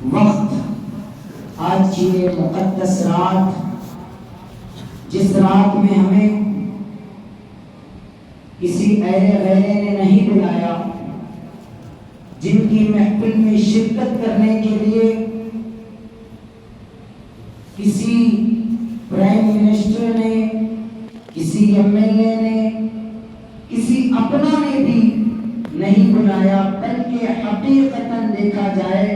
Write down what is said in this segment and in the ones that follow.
وقت، آج کی یہ مقدس رات، جس رات میں ہمیں کسی اہل غیرے نے نہیں بلایا، جن کی محفل میں شرکت کرنے کے لیے کسی پرائم منسٹر نے، کسی ایم ایل اے نے، کسی اپنا نے بھی نہیں بلایا، بلکہ حقیقتاً دیکھا جائے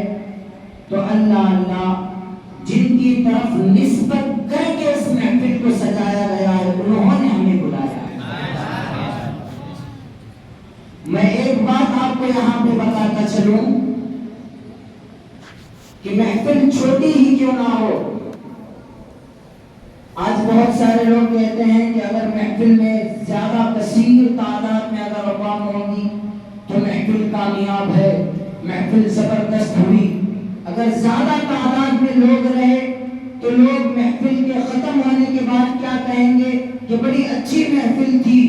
تو اللہ جن کی طرف نسبت کر کے اس محفل کو سجایا گیا ہے، انہوں نے ہمیں بلایا ہے۔ میں ایک بات آپ کو یہاں پہ بتاتا چلوں کہ محفل چھوٹی ہی کیوں نہ ہو، آج بہت سارے لوگ کہتے ہیں کہ اگر محفل میں زیادہ کثیر تعداد میں اگر عوام ہوگی تو محفل کامیاب ہے، محفل زبردست ہوئی۔ اگر زیادہ تعداد میں لوگ رہے تو لوگ محفل کے ختم ہونے کے بعد کیا کہیں گے کہ بڑی اچھی محفل تھی،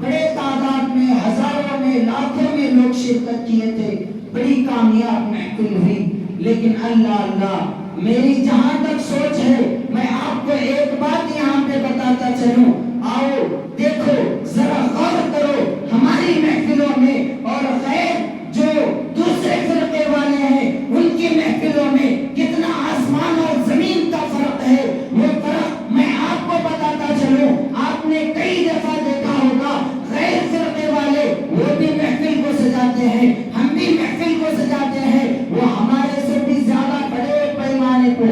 بڑے تعداد میں، ہزاروں میں، لاکھوں میں لوگ شرکت کیے تھے، بڑی کامیاب محفل ہوئی۔ لیکن اللہ میری جہاں تک سوچ ہے، میں آپ کو ایک بات یہاں پہ بتاتا چلوں، آؤ دیکھو ذرا غور کرو ہماری محفلوں میں اور غیر جو دوسرے فرقے والے ہیں ان کی محفلوں میں کتنا آسمان اور زمین کا فرق ہے۔ وہ فرق میں آپ کو بتاتا چلوں، آپ نے کئی دفعہ دیکھا ہوگا غیر فرقے والے وہ بھی محفل کو سجاتے ہیں، ہم بھی محفل کو سجاتے ہیں، وہ ہمارے سے بھی زیادہ بڑے پیمانے کو،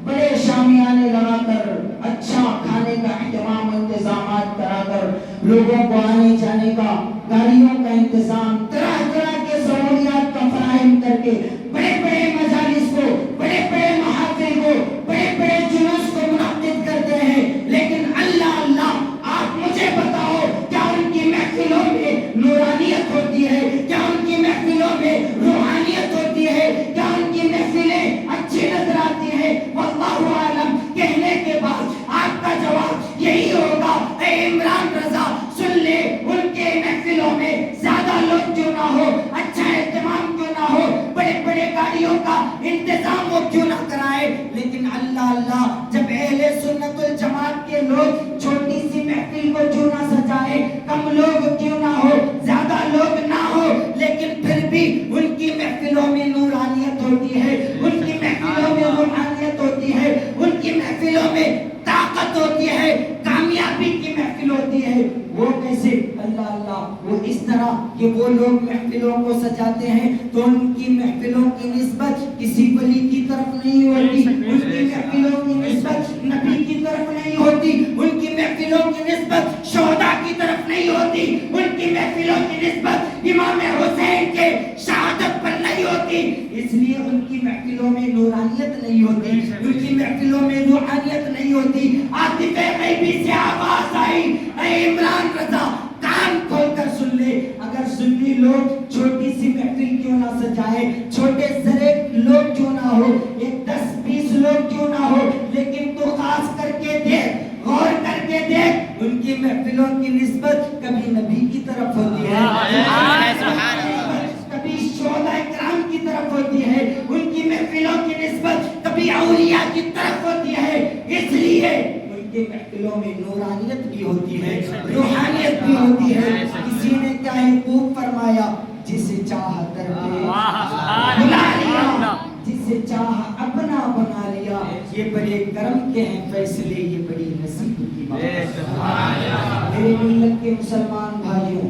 بڑے شامیانے لگا کر، اچھا کھانے کا اہتمام، انتظامات کرا کر، لوگوں کو آنے جانے کا، گاڑیوں کا انتظام، طرح طرح کے سہولیات کا فراہم کر کے بڑے بڑے مجالس کو، بڑے بڑے محافل کو، بڑے بڑے جلوس کو منعقد کرتے ہیں۔ لیکن اللہ آپ مجھے بتاؤ، کیا ان کی محفلوں میں نورانیت ہوتی ہے؟ کیا ان کی محفلوں میں روحانیت ہوتی ہے؟ کیا ان کی محفلیں اچھی نظر آتی ہیں؟ واللہ عالم۔ کہنے کے بعد آپ کا جواب یہی ہوگا، اے عمران رضا سن لے، ان کے محفلوں میں زیادہ لوگ کیوں نہ ہو، اچھا اہتمام کیوں نہ ہو، بڑے بڑے گاڑیوں کا انتظام وہ کیوں نہ کرائے، لیکن اللہ جب اہل سنت الجماعت کے لوگ چھوٹی سی محفل کو کیوں نہ سجائے، کم لوگ کیوں نہ ہو، زیادہ لوگ نہ ہو، لیکن پھر بھی ان کی محفلوں میں نورانیت ہوتی ہے، ان کی محفلوں میں روحانیت ہوتی ہے، ان کی محفلوں میں طاقت ہوتی ہے، کامیابی کی محفل ہوتی ہے۔ وہ کیسے؟ اللہ وہ اس طرح کہ وہ لوگ محفلوں کو سجاتے ہیں تو ان کی محفلوں کی نسبت کسی ولی کی طرف نہیں ہوتی، ان کی محفلوں کی نسبت نبی کی طرف نہیں ہوتی، ان کی محفلوں کی نسبت شہداء کی طرف نہیں ہوتی، ان کی محفلوں کی نسبت امام حسین کے شہادت پر نہیں ہوتی، اس لیے ان کی محفلوں میں نورانیت نہیں ہوتی، ان کی محفلوں میں روحانیت نہیں ہوتی۔ عاطف غیبی سے آواز آئی، اے عمران رضا کان کھول کر سن لے، اگر سنی لوگ چھوٹی سی محفل کیوں نہ سجائے، چھوٹے ذرے لوگ کیوں نہ ہو، ایک 10-20 لوگ کیوں نہ ہو، لیکن تو خاص کر کے دیکھ، غور کر کے دیکھ، ان کی محفلوں کی نسبت کبھی نبی کی طرف ہوتی ہے، کبھی شہداء کرام کی طرف ہوتی ہے، ان کی محفلوں کی نسبت کبھی اولیاء کی طرف ہوتی ہے، اس لیے ان کی محفلوں میں نورانیت بھی ہوتی ہے، روحانیت بھی ہوتی ہے۔ کسی نے کیا خوب فرمایا، جسے چاہ در پہ بلا لیا، جسے چاہ اپنا بنا لیا، یہ بڑے کرم کے ہیں فیصلے، یہ بڑی نصیب کی بات ہے۔ میرے ملت کے مسلمان بھائیوں،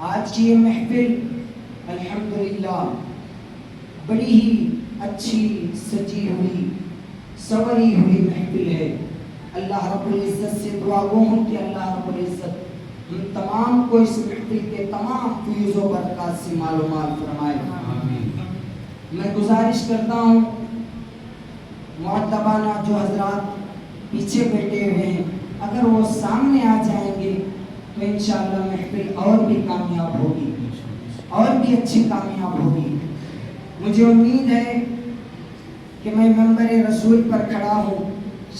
آج کی یہ محفل الحمدللہ بڑی ہی اچھی سجی ہوئی سوری ہوئی محفل ہے۔ اللہ رب العزت سے دعا گو ہوں کہ اللہ رب العزت ہم تمام کو اس محفل کے تمام فیض و برکات سے معلومات فرمائے۔ میں گزارش کرتا ہوں معتبانہ جو حضرات پیچھے بیٹھے ہوئے ہیں، اگر وہ سامنے آ جائیں گے تو انشاءاللہ محفل اور بھی کامیاب ہوگی، اور بھی اچھی کامیاب ہوگی۔ مجھے امید ہے کہ میں منبر رسول پر کھڑا ہوں،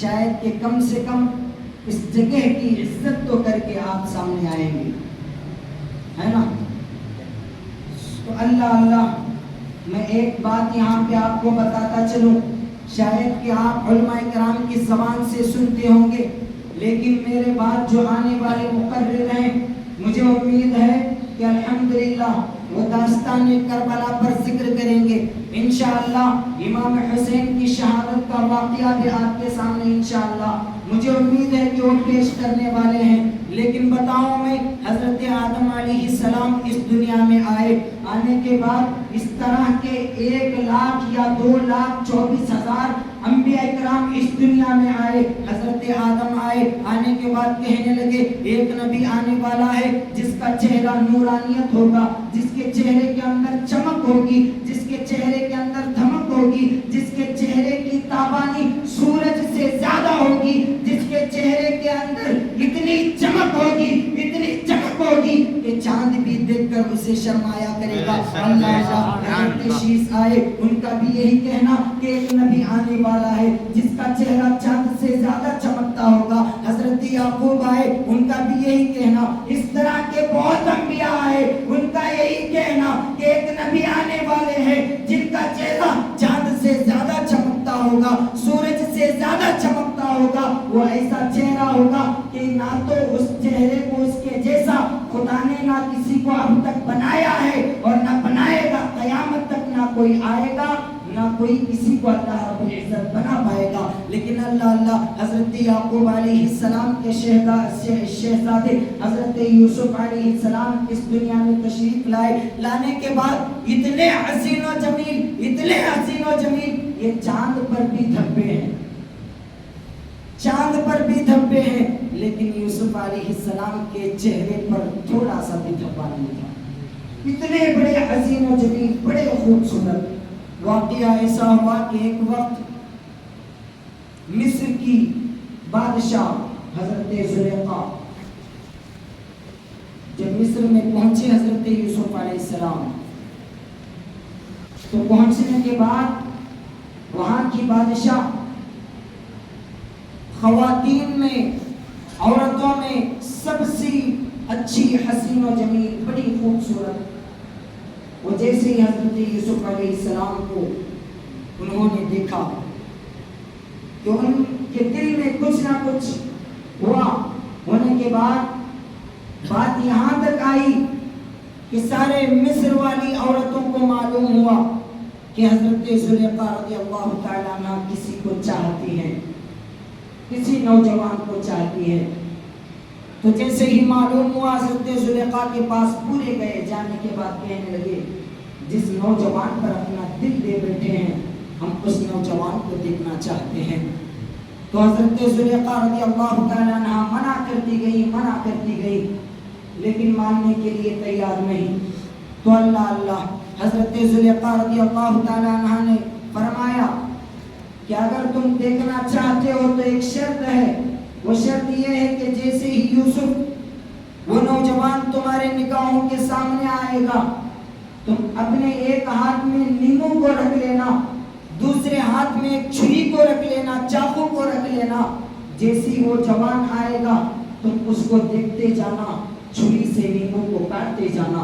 شاید کہ کم سے کم اس جگہ کی عزت تو کر کے آپ سامنے آئیں گے، ہے نا؟ تو اللہ میں ایک بات یہاں پہ آپ کو بتاتا چلوں، شاید کہ آپ علماء کرام کی زبان سے سنتے ہوں گے، لیکن میرے بعد جو آنے والے مقرر ہیں مجھے امید ہے کہ الحمدللہ وہ داستان کربلا پر ذکر کریں گے انشاءاللہ۔ امام حسین کی شہادت کا واقعہ بھی آپ کے سامنے انشاءاللہ مجھے امید ہے کہ وہ پیش کرنے والے ہیں۔ لیکن بتاؤں میں، حضرت آدم علیہ السلام اس دنیا میں آئے، آنے کے بعد اس طرح کے 1,00,000 یا 2,24,000 انبیاء کرام اس دنیا میں آئے۔ حضرت آدم آئے، آنے کے بعد کہنے لگے ایک نبی آنے والا ہے جس کا چہرہ نورانیت ہوگا، جس کے چہرے کے اندر چمک ہوگی، جس کے چہرے کے اندر دھمک ہوگی، جس کے چہرے کی تابانی سورج سے زیادہ ہوگی، جس کے چہرے کے اندر اتنی چمک ہوگی، اتنی چمک ہوگی کہ چاند بھی دیکھ کر اسے شرمایا کرے گا۔ حضرت شیش آئے، ان کا بھی یہی کہنا کہ ایک نبی آنے والا ہے جس کا چہرہ چاند سے زیادہ چمکتا ہوگا۔ حضرت یعقوب آئے، ان کا بھی یہی کہنا۔ اس طرح کے بہت انبیاء آئے، ان کا یہی کہنا کہ ایک نبی آنے والے ہیں جن کا چہرہ چاند سے زیادہ چمکتا ہوگا، سورج سے زیادہ چمکتا ہوگا۔ وہ ایسا چہرہ ہوگا کہ نہ تو اس چہرے کو اس کے جیسا خدا نے نہ کسی کو اب تک بنایا ہے اور نہ بنائے گا، قیامت تک نہ کوئی آئے گا، نہ کوئی کسی کو اللہ رب العزت بنا پائے گا۔ لیکن اللہ حضرت یعقوب علیہ السلام کے شہزادے حضرت یوسف علیہ السلام اس دنیا میں تشریف لائے، لانے کے بعد اتنے حسین و جمیل، اتنے حسین و جمیل، یہ چاند پر بھی دھبے ہیں، چاند پر بھی دھبے ہیں، لیکن یوسف علیہ السلام کے چہرے پر تھوڑا سا بھی دھبا نہیں تھا۔ اتنے بڑے حسین و جمیل، بڑے خوبصورت۔ واقعہ ایسا ہوا کہ ایک وقت مصر کی بادشاہ حضرت زلیخا جب مصر میں پہنچے حضرت یوسف علیہ السلام، تو پہنچنے کے بعد وہاں کی بادشاہ خواتین میں، عورتوں میں سب سے اچھی حسین و جمیل، بڑی خوبصورت، وہ جیسے ہی حضرت یوسف علیہ السلام کو انہوں نے دیکھا کہ ان کے دل میں کچھ نہ کچھ ہوا۔ ہونے کے بعد بات یہاں تک آئی کہ سارے مصر والی عورتوں کو معلوم ہوا کہ حضرت زلیخا رضی اللہ تعالیٰ عنہ کسی کو چاہتی ہیں، کسی نوجوان کو چاہتی ہے۔ تو جیسے ہی معلوم ہوا، حضرت زلیخا کے پاس پورے گئے، جانے کے بعد کہنے لگے جس نوجوان پر اپنا دل دے بیٹھے ہیں ہم اس نوجوان کو دیکھنا چاہتے ہیں۔ تو حضرت زلیخا رضی اللہ تعالیٰ عنہ منع کرتی گئی، لیکن ماننے کے لیے تیار نہیں۔ تو اللہ حضرت زلیخا رضی اللہ تعالیٰ عنہ نے فرمایا کہ اگر تم دیکھنا چاہتے ہو تو ایک شرط ہے، وہ شرط یہ ہے کہ جیسے ہی یوسف وہ نوجوان تمہارے نگاہوں کے سامنے آئے گا، تم اپنے ایک ہاتھ میں نیمو کو رکھ لینا، دوسرے ہاتھ میں ایک چھری کو رکھ لینا، چاقو کو رکھ لینا۔ جیسی وہ جوان آئے گا تم اس کو دیکھتے جانا، چھری سے نیمو کو کاٹتے جانا،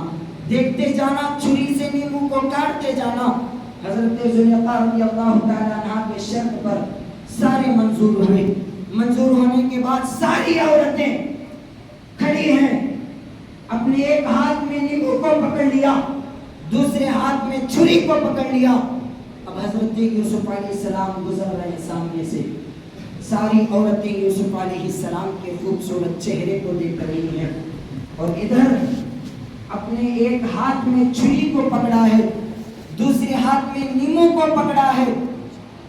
دیکھتے جانا، چھری سے نیمو کو کاٹتے جانا۔ حضرت زلیخا رضی اللہ تعالیٰ عنہ کے شرط پر سارے منظور ہوئے۔ منظور ہونے کے بعد ساری عورتیں کھڑی ہیں، اپنے ایک ہاتھ میں نیمو کو پکڑ لیا، دوسرے ہاتھ میں چھری کو پکڑ لیا۔ اب حضرت یوسف علیہ السلام گزر رہے سامنے سے، ساری عورتیں یوسف علیہ السلام کے خوبصورت چہرے کو دیکھ رہی ہیں، اور ادھر اپنے ایک ہاتھ میں چھری کو پکڑا ہے، دوسرے ہاتھ میں نیمو کو پکڑا ہے۔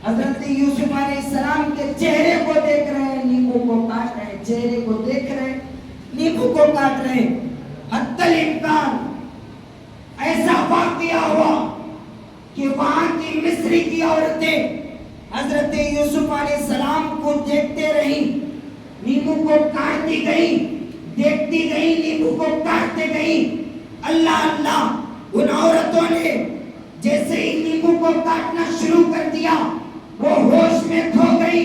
حضرت یوسف علیہ السلام کے چہرے کو دیکھ رہے ہیں، نیمو کو کاٹ رہے ہیں، چہرے کو دیکھ رہے ہیں، نیمو کو کاٹ رہے ہیں۔ حتی الامکان ایسا واقعہ ہوا کہ وہاں کی مصری کی عورتیں حضرت یوسف علیہ السلام کو دیکھتے رہیں، نیمو کو کاٹتی گئی، دیکھتی گئی، نیمو کو کاٹتے گئی۔ اللہ ان عورتوں نے جیسے ہی نیمو کو کاٹنا شروع کر دیا، وہ ہوش میں کھو گئی۔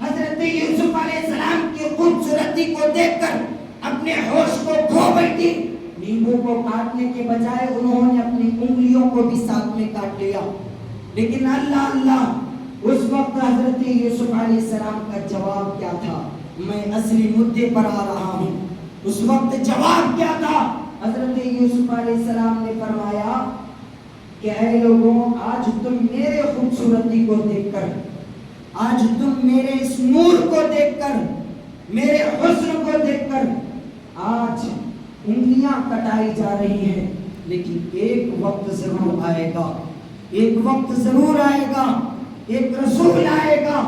حضرت یوسف علیہ السلام کی خوبصورتی کو دیکھ کر اپنے ہوش کو کھو بیٹھی۔ نیمبو کو کاٹنے کے بجائے انہوں نے اپنی انگلیوں کو بھی ساتھ میں کاٹ لیا. لیکن اللہ اس وقت حضرت یوسف علیہ السلام کا جواب کیا تھا؟ میں اصلی مدعے پر آ رہا ہوں. اس وقت جواب کیا تھا؟ حضرت یوسف علیہ السلام نے فرمایا کہ اے لوگوں، آج تم میرے خوبصورتی کو دیکھ کر، آج تم میرے اس نور کو دیکھ کر، میرے حسن کو دیکھ کر آج انگلیاں کٹائی جا رہی ہیں، لیکن ایک وقت ضرور آئے گا، ایک وقت ضرور آئے گا، ایک رسول آئے گا،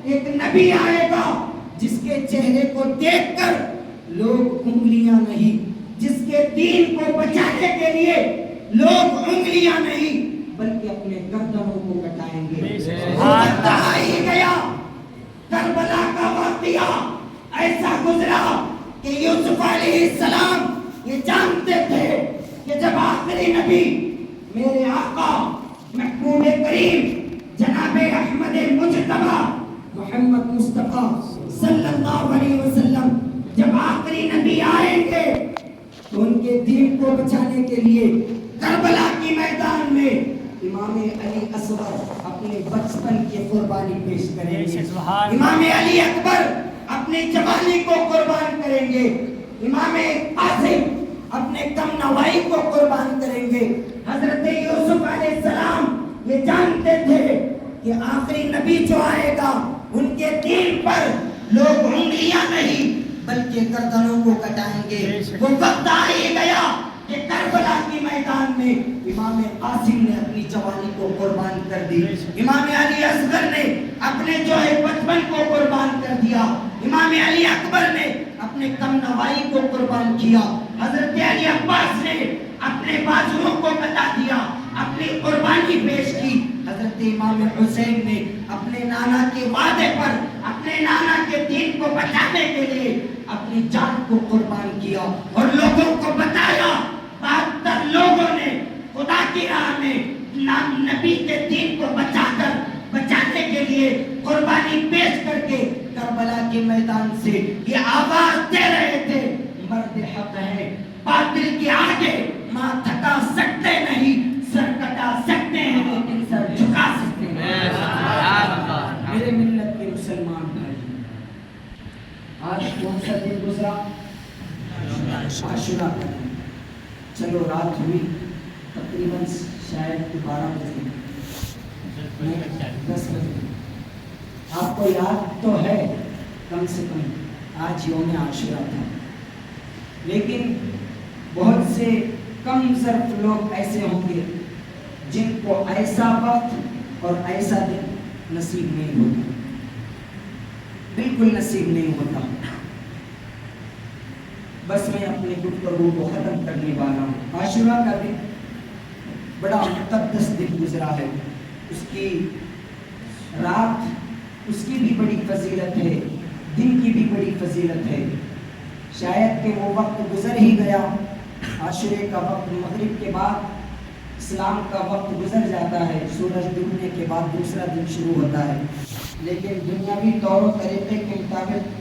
ایک نبی آئے گا جس کے چہرے کو دیکھ کر لوگ انگلیاں نہیں، جس کے دین کو بچانے کے لیے لوگ انگلیاں نہیں بلکہ اپنے گردنوں کو کٹائیں گے. وقت آ ہی گیا. کربلا کا واقعہ ایسا گزرا کہ یوسف علیہ السلام یہ جانتے تھے کہ جب آخری نبی میرے آقا محبوب کریم جناب احمد مجتبی محمد مصطفیٰ صلی اللہ علیہ وسلم جب آخری نبی آئیں گے تو ان کے دین کو بچانے کے لیے کربلا کی میدان میں امام علی اصغر اپنے بچپن کی قربانی پیش کریں گے. امام علی اکبر اپنی جوانی کو قربان کریں گے. امام قاسم اپنے کم نوائی کو قربان کریں گے. حضرت یوسف علیہ السلام یہ جانتے تھے کہ آخری نبی جو آئے گا ان کے دین پر لوگ انگلیاں نہیں بلکہ گردنوں کو کٹائیں گے. وہ وقت آ ہی گیا کہ کربلا کی میدان میں امام قاسم نے اپنی جوانی کو قربان کر دی. امام علی اصغر نے اپنے جو ہے بچپن کو قربان کر دیا. امام علی اکبر نے اپنے کم نوائی کو قربان کیا. حضرت علی عباس نے اپنے بازوؤں کو بتا دیا، اپنی قربانی پیش کی. حضرت امام حسین نے اپنے نانا کے وعدے پر، اپنے نانا کے دین کو بچانے کے لیے اپنی جان کو قربان کیا اور لوگوں کو بتایا. 72 لوگوں نے خدا کی راہ میں نبی کے دین کو بچانے کے لیے قربانی پیش کر کے کربلا کے میدان سے یہ آواز دے رہے تھے، مرد حق ہے، باطل کے آگے ماں تھکا سکتے نہیں، سر کٹا سکتے ہیں لیکن سر جھکا سکتے ہیں. میرے ملت کے مسلمان بھائی، آج کون سا دن گزرا؟ عاشورہ کا دن. چلو رات ہوئی تقریباً شاید 12 بجے 10 بجے. آپ کو یاد تو ہے کم سے کم آج یوم عاشورہ تھا، لیکن بہت سے کم ظرف لوگ ایسے ہوں گے جن کو ایسا وقت اور ایسا دن نصیب نہیں ہوتا، بالکل نصیب نہیں ہوتا. بس میں اپنے گفتگو کو ختم کرنے والا ہوں. عاشورہ کا دن بڑا مقدس دن گزرا ہے. اس کی رات، اس کی بھی بڑی فضیلت ہے، دن کی بھی بڑی فضیلت ہے. شاید کہ وہ وقت گزر ہی گیا. عاشورے کا وقت مغرب کے بعد اسلام کا وقت گزر جاتا ہے، سورج ڈوبنے کے بعد دوسرا دن شروع ہوتا ہے. لیکن دنیاوی طور و طریقے کے مطابق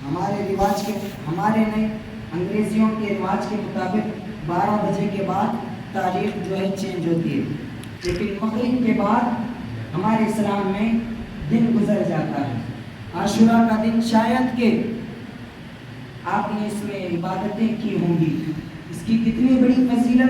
ہمارے نہیں انگریزیوں کے رواج کے مطابق 12 بجے کے بعد تاریخ جو ہے چینج ہوتی ہے، لیکن مغرب کے بعد ہمارے اسلام میں دن گزر جاتا ہے. عاشورہ کا دن شاید کہ آپ نے اس میں عبادتیں کی ہوں گی. اس کی کتنی بڑی فضیلت